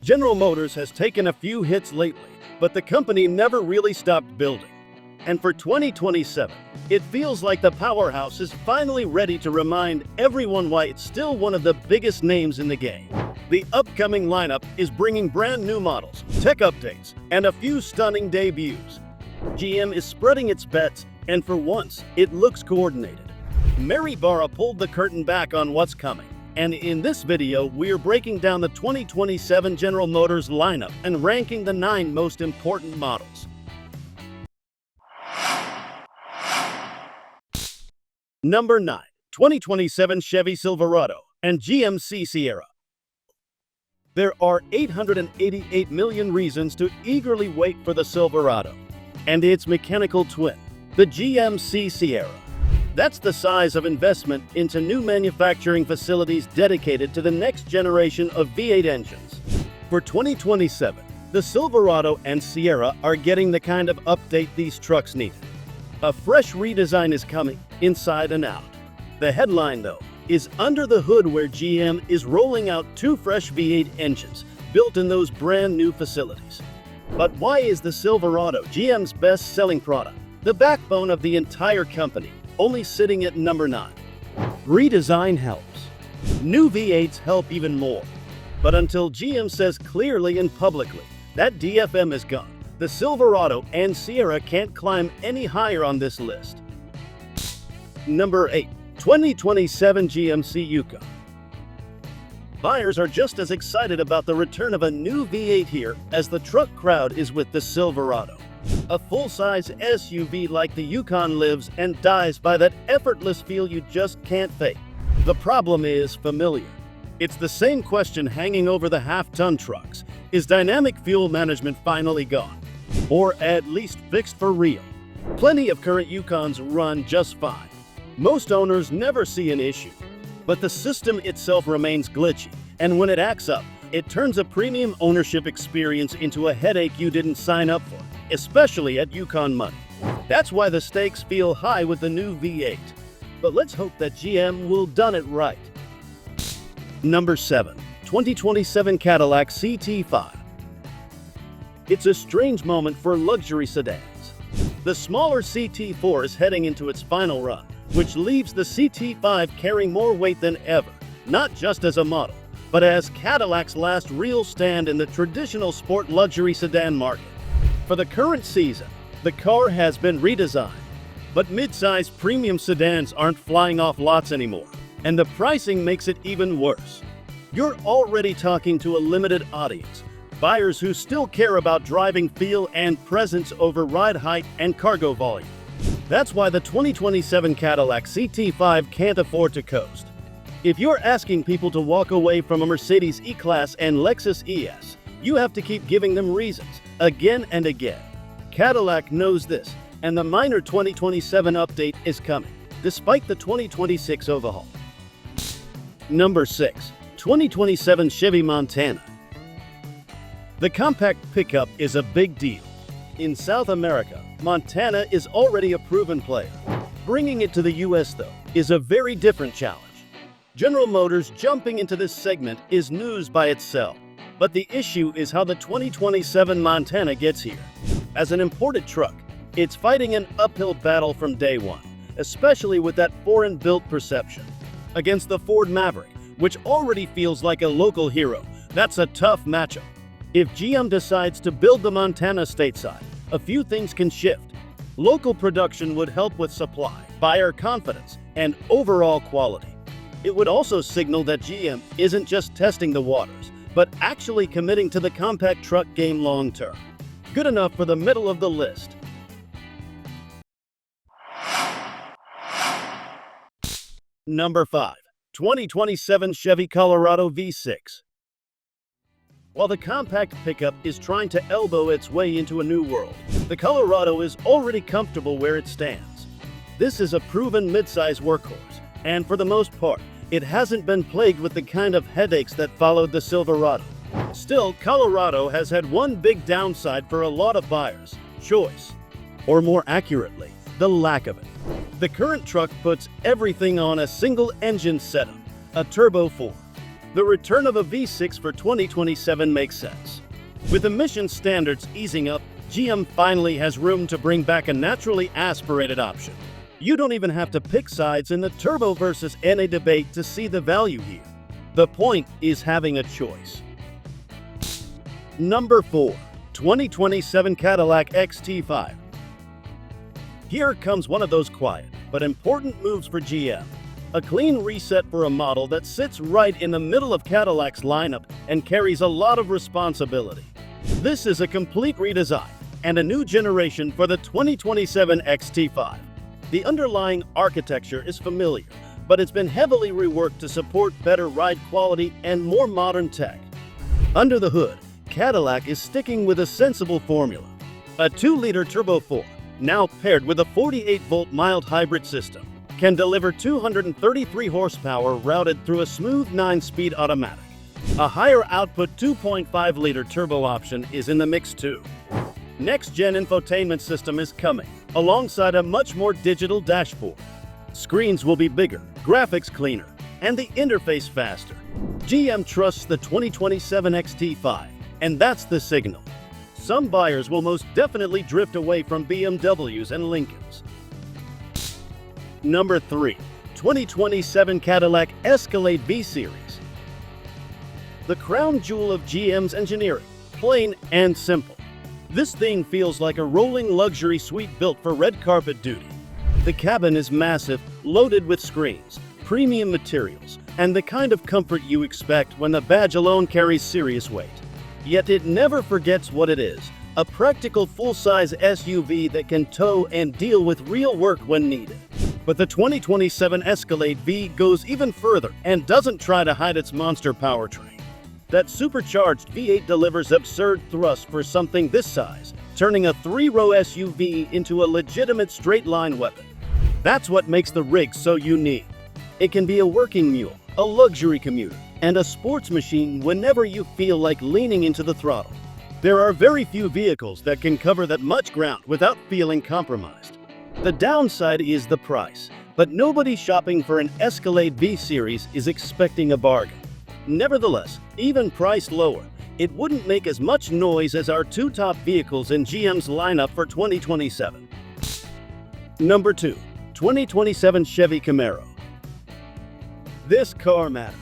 General Motors has taken a few hits lately, but the company never really stopped building. And for 2027, it feels like the powerhouse is finally ready to remind everyone why it's still one of the biggest names in the game. The upcoming lineup is bringing brand new models, tech updates, and a few stunning debuts. GM is spreading its bets, and for once, it looks coordinated. Mary Barra pulled the curtain back on what's coming, and in this video, we're breaking down the 2027 General Motors lineup and ranking the 9 most important models. Number 9. 2027 Chevy Silverado and GMC Sierra. There are 888 million reasons to eagerly wait for the Silverado and its mechanical twin, the GMC Sierra. That's the size of investment into new manufacturing facilities dedicated to the next generation of V8 engines. For 2027, the Silverado and Sierra are getting the kind of update these trucks needed. A fresh redesign is coming, inside and out. The headline, though, is under the hood, where GM is rolling out 2 fresh V8 engines built in those brand new facilities. But why is the Silverado GM's best-selling product, the backbone of the entire company, only sitting at number 9? Redesign helps. New V8s help even more. But until GM says clearly and publicly that DFM is gone, the Silverado and Sierra can't climb any higher on this list. Number 8. 2027 GMC Yukon. Buyers are just as excited about the return of a new V8 here as the truck crowd is with the Silverado. A full-size SUV like the Yukon lives and dies by that effortless feel you just can't fake. The problem is familiar. It's the same question hanging over the half-ton trucks. Is dynamic fuel management finally gone? Or at least fixed for real? Plenty of current Yukons run just fine. Most owners never see an issue. But the system itself remains glitchy, and when it acts up, it turns a premium ownership experience into a headache you didn't sign up for, especially at Yukon money. That's why the stakes feel high with the new V8. But let's hope that GM will done it right. Number 7. 2027 Cadillac CT5. It's a strange moment for luxury sedans. The smaller CT4 is heading into its final run, which leaves the CT5 carrying more weight than ever, not just as a model, but as Cadillac's last real stand in the traditional sport luxury sedan market. For the current season, the car has been redesigned, but mid-size premium sedans aren't flying off lots anymore, and the pricing makes it even worse. You're already talking to a limited audience, buyers who still care about driving feel and presence over ride height and cargo volume. That's why the 2027 Cadillac CT5 can't afford to coast. If you're asking people to walk away from a Mercedes E-Class and Lexus ES, you have to keep giving them reasons, again and again. Cadillac knows this, and the minor 2027 update is coming, despite the 2026 overhaul. Number 6. 2027 Chevy Montana. The compact pickup is a big deal. In South America, Montana is already a proven player. Bringing it to the US, though, is a very different challenge. General Motors jumping into this segment is news by itself, but the issue is how the 2027 Montana gets here. As an imported truck, it's fighting an uphill battle from day one, especially with that foreign-built perception. Against the Ford Maverick, which already feels like a local hero, that's a tough matchup. If GM decides to build the Montana stateside, a few things can shift. Local production would help with supply, buyer confidence, and overall quality. It would also signal that GM isn't just testing the waters, but actually committing to the compact truck game long term. Good enough for the middle of the list. Number 5. 2027 Chevy Colorado V6. While the compact pickup is trying to elbow its way into a new world, the Colorado is already comfortable where it stands. This is a proven midsize workhorse, and for the most part, it hasn't been plagued with the kind of headaches that followed the Silverado. Still, Colorado has had one big downside for a lot of buyers: choice. Or more accurately, the lack of it. The current truck puts everything on a single engine setup, a Turbo 4. The return of a V6 for 2027 makes sense. With emission standards easing up, GM finally has room to bring back a naturally aspirated option. You don't even have to pick sides in the turbo versus NA debate to see the value here. The point is having a choice. Number 4. 2027 Cadillac XT5. Here comes one of those quiet but important moves for GM. A clean reset for a model that sits right in the middle of Cadillac's lineup and carries a lot of responsibility. This is a complete redesign and a new generation for the 2027 XT5. The underlying architecture is familiar, but it's been heavily reworked to support better ride quality and more modern tech. Under the hood, Cadillac is sticking with a sensible formula. A 2-liter Turbo 4, now paired with a 48-volt mild hybrid system, can deliver 233 horsepower routed through a smooth 9-speed automatic. A higher output 2.5-liter turbo option is in the mix too. Next-gen infotainment system is coming, alongside a much more digital dashboard. Screens will be bigger, graphics cleaner, and the interface faster. GM trusts the 2027 XT5, and that's the signal. Some buyers will most definitely drift away from BMWs and Lincolns. Number 3. 2027 Cadillac Escalade V series. The crown jewel of GM's engineering, plain and simple. This thing feels like a rolling luxury suite built for red carpet duty. The cabin is massive, loaded with screens, premium materials, and the kind of comfort you expect when the badge alone carries serious weight. Yet it never forgets what it is, a practical full-size SUV that can tow and deal with real work when needed. But the 2027 Escalade V goes even further and doesn't try to hide its monster powertrain. That supercharged V8 delivers absurd thrust for something this size, turning a 3-row SUV into a legitimate straight-line weapon. That's what makes the rig so unique. It can be a working mule, a luxury commuter, and a sports machine whenever you feel like leaning into the throttle. There are very few vehicles that can cover that much ground without feeling compromised. The downside is the price, but nobody shopping for an Escalade V series is expecting a bargain. Nevertheless, even priced lower, it wouldn't make as much noise as our 2 top vehicles in GM's lineup for 2027. Number 2. 2027 Chevy Camaro. This car matters.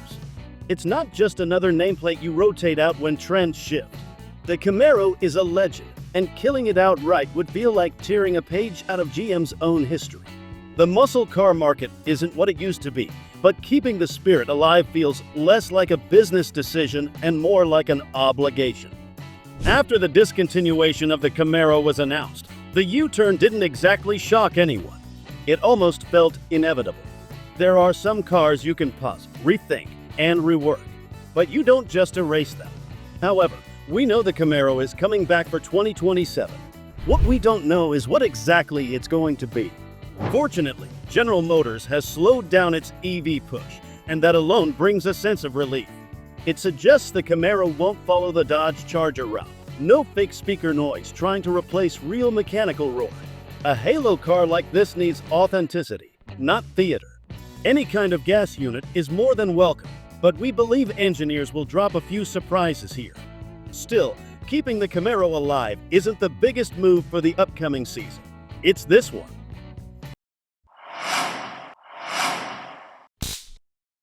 It's not just another nameplate you rotate out when trends shift. The Camaro is a legend, and killing it outright would feel like tearing a page out of GM's own history. The muscle car market isn't what it used to be, but keeping the spirit alive feels less like a business decision and more like an obligation. After the discontinuation of the Camaro was announced, the U-turn didn't exactly shock anyone. It almost felt inevitable. There are some cars you can pause, rethink, and rework, but you don't just erase them. However, we know the Camaro is coming back for 2027. What we don't know is what exactly it's going to be. Fortunately, General Motors has slowed down its EV push, and that alone brings a sense of relief. It suggests the Camaro won't follow the Dodge Charger route. No fake speaker noise trying to replace real mechanical roar. A halo car like this needs authenticity, not theater. Any kind of gas unit is more than welcome, but we believe engineers will drop a few surprises here. Still, keeping the Camaro alive isn't the biggest move for the upcoming season. It's this one.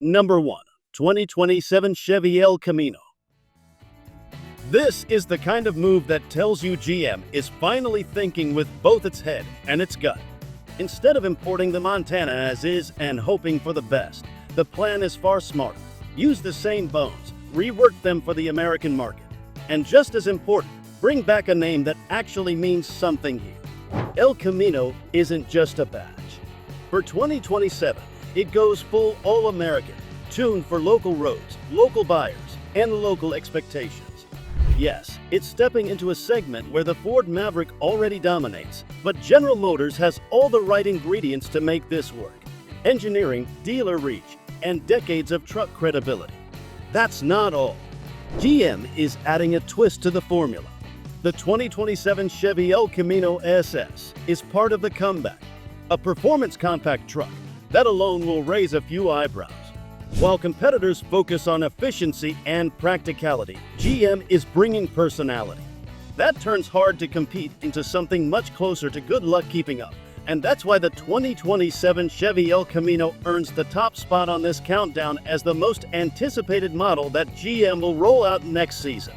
Number 1. 2027 Chevy El Camino. This is the kind of move that tells you GM is finally thinking with both its head and its gut. Instead of importing the Montana as is and hoping for the best, the plan is far smarter. Use the same bones, rework them for the American market. And just as important, bring back a name that actually means something here. El Camino isn't just a badge. For 2027, it goes full all-American, tuned for local roads, local buyers, and local expectations. Yes, it's stepping into a segment where the Ford Maverick already dominates, but General Motors has all the right ingredients to make this work. Engineering, dealer reach, and decades of truck credibility. That's not all. GM is adding a twist to the formula. The 2027 Chevy El Camino SS is part of the comeback. a performance compact truck. That alone will raise a few eyebrows. While competitors focus on efficiency and practicality, GM is bringing personality. That turns hard to compete into something much closer to good luck keeping up. And that's why the 2027 Chevy El Camino earns the top spot on this countdown as the most anticipated model that GM will roll out next season.